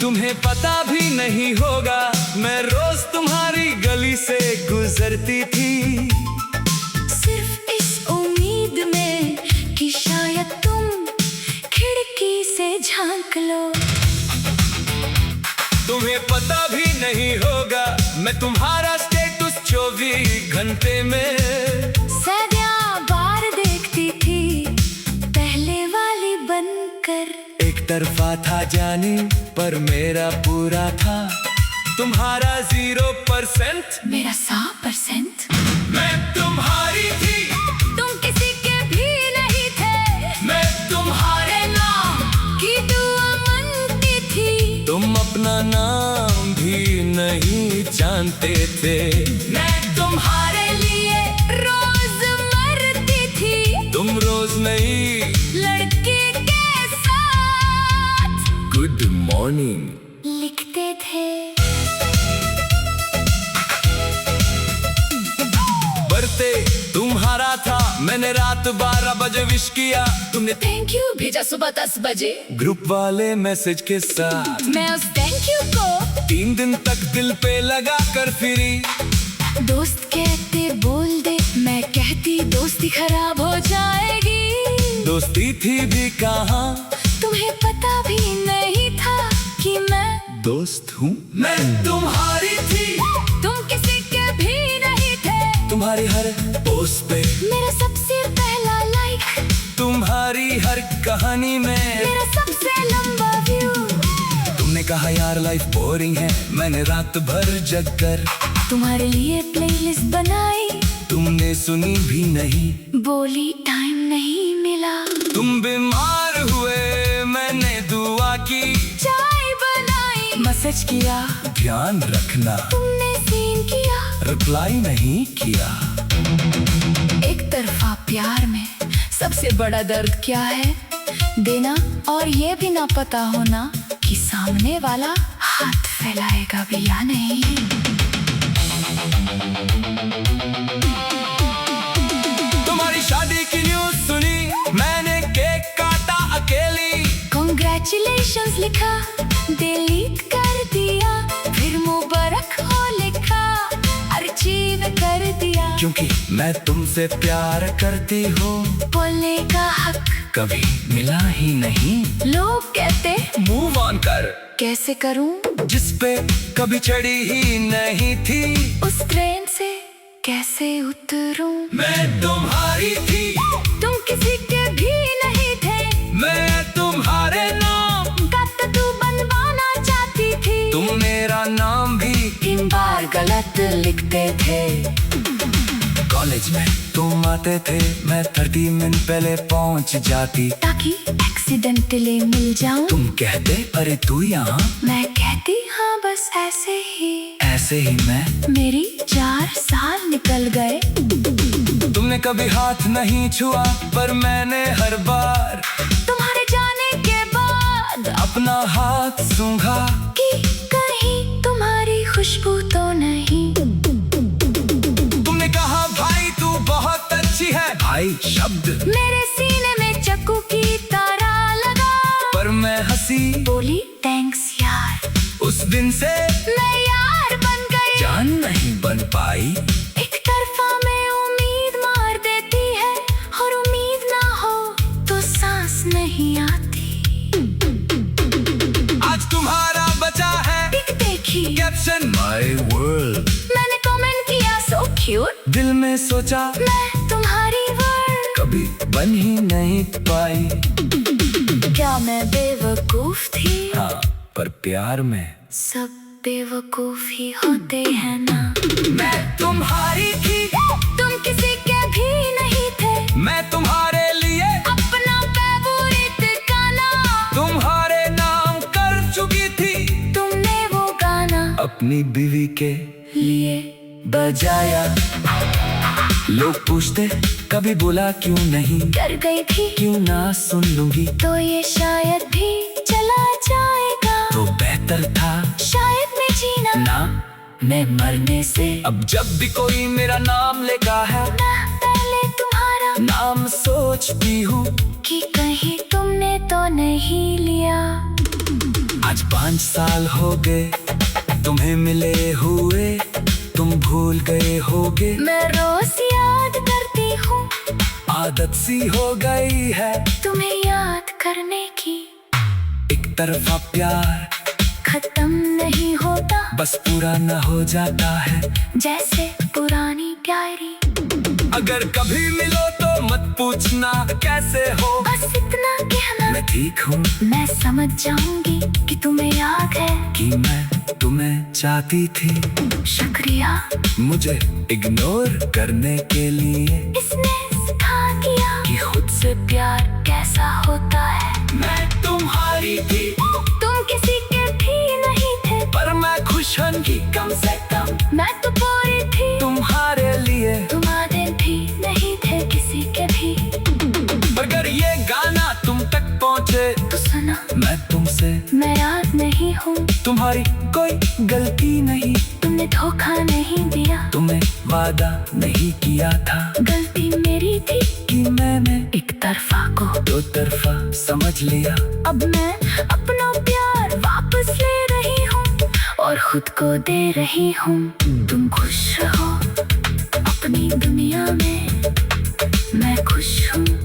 तुम्हें पता भी नहीं होगा, मैं रोज तुम्हारी गली से गुजरती थी, सिर्फ इस उम्मीद में कि शायद तुम खिड़की से झांक लो। तुम्हें पता भी नहीं होगा, मैं तुम्हारा स्टेटस 24 घंटे में सदियां बार देखती थी, पहले वाली बनकर। एक तरफा था जाने पर मेरा पूरा था, तुम्हारा 0%, मेरा 100%। मैं तुम्हारी थी, तुम किसी के भी नहीं थे, मैं तुम्हारे नाम की दुआ मांगती थी। तुम अपना नाम भी नहीं जानते थे, मैं तुम्हारे लिए रोज मरती थी, तुम रोज नई लड़के के साथ गुड मॉर्निंग लिखते थे। बर्थडे तुम्हारा था, मैंने रात 12 बजे विश किया, तुमने थैंक यू भेजा सुबह 10 बजे, ग्रुप वाले मैसेज के साथ। मैं उस थैंक यू को 3 दिन तक दिल पे लगा कर फिरी, दोस्त कहते बोल दे, मैं कहती दोस्ती खराब हो जाएगी। दोस्ती थी भी कहाँ, तुम्हें पता भी नहीं था कि मैं दोस्त हूँ। मैं तुम्हारी थी, तुम किसी के भी नहीं थे, तुम्हारी हर पोस्ट पे मेरा सबसे पहला लाइक, तुम्हारी हर कहानी में मेरा सबसे लंबा व्यू। तुमने कहा यार लाइफ बोरिंग है, मैंने रात भर जग कर तुम्हारे लिए प्लेलिस्ट बनाई, तुमने सुनी भी नहीं, बोली टाइम नहीं मिला। तुम बीमार हुए, मैंने दुआ की, चाय बनाई, मैसेज किया ध्यान रखना, तुमने सीन किया, रिप्लाई नहीं किया। एक तरफा प्यार में सबसे बड़ा दर्द क्या है, देना और ये भी ना पता होना कि सामने वाला हाथ फैलाएगा भी या नहीं। तुम्हारी शादी की न्यूज़ सुनी, मैंने केक काटा अकेली, Congratulations लिखा, डिलीट कर दिया, फिर मुबारक हो लिखा, अर्चीव कर दिया। क्योंकि मैं तुमसे प्यार करती हूँ, बोलने का हक कभी मिला ही नहीं। लोग कहते मूव ऑन कर, कैसे करूं, जिस पे कभी चढ़ी ही नहीं थी, उस ट्रेन से कैसे उतरूं। मैं तुम्हारी थी, तुम किसी के भी नहीं थे, मैं तुम्हारे नाम का टैटू बनवाना चाहती थी, तुम मेरा नाम भी 3 बार गलत लिखते थे। कॉलेज में तुम आते थे, मैं 30 मिनट पहले पहुंच जाती, ताकि एक्सीडेंटली मिल जाऊं। तुम कहते अरे तू यहाँ, मैं कहती हाँ बस ऐसे ही। ऐसे ही मैं। मेरी 4 साल निकल गए, तुमने कभी हाथ नहीं छुआ, पर मैंने हर बार तुम्हारे जाने के बाद अपना हाथ सूंघा, कि कहीं तुम्हारी खुशबू तो नहीं। तुमने कहा भाई तू बहुत अच्छी है, भाई शब्द मेरे सीने में चाकू की तरह लगा, पर मैं हंसी, बोली थैंक्स यार। उस दिन से मैं यार बन गई, जान नहीं बन पाई। एक तरफा में उम्मीद मार देती है, और उम्मीद ना हो तो सांस नहीं आती। आज तुम्हारा बचा है पिक देखी, कैप्शन माय वर्ल्ड, मैंने कमेंट किया सो क्यूट, दिल में सोचा मैं तुम्हारी वर्ल्ड कभी बन ही नहीं पाई। क्या मैं बेवकूफ थी, हाँ पर प्यार में सब बेवकूफ ही होते हैं ना। मैं तुम्हारी थी, तुम किसी के भी नहीं थे, मैं तुम्हारे लिए अपना फेवरेट गाना तुम्हारे नाम कर चुकी थी, तुमने वो गाना अपनी बीवी के लिए बजाया। लोग पूछते कभी बोला क्यों नहीं, कर गई थी, क्यों ना सुन लूंगी, तो ये शायद भी चला जाएगा, तो बेहतर था शायद मैं जीना ना मैं मरने से। अब जब भी कोई मेरा नाम लेता है, मैं पहले तुम्हारा नाम सोचती हूँ, कि कहीं तुमने तो नहीं लिया। आज 5 साल हो गए तुम्हें मिले हुए, तुम भूल गए होगे। मैं रोज याद करती हूँ, आदत सी हो गई है तुम्हें याद करने की। एक तरफा प्यार खत्म नहीं होता, बस पूरा न हो जाता है जैसे पुरानी डायरी। अगर कभी मिलो तो मत पूछना कैसे हो, बस इतना कहना मैं ठीक हूँ। मैं समझ जाऊंगी कि तुम्हें याद है कि मैं तुम्हें चाहती थी। शुक्रिया मुझे इग्नोर करने के लिए, इसने सिखा दिया कि खुद से प्यार कैसा होता है। मैं तुम्हारी थी, तुम किसी के भी नहीं थे, पर मैं खुश हूँ कि कम से कम मैं तो पूरी थी तुम्हारे लिए। तुम्हारे भी नहीं थे किसी के भी। अगर ये गाना तुम तक पहुँचे तो सुना मैं तुमसे, मैं याद नहीं हूँ, तुम्हारी कोई गलती नहीं। तुमने धोखा नहीं दिया, तुम्हें वादा नहीं किया था गलती मेरी थी कि मैंने एक तरफा को दो तरफा समझ लिया। अब मैं अपना प्यार वापस ले रही हूँ और खुद को दे रही हूँ। तुम खुश रहो अपनी दुनिया में, मैं खुश हूँ।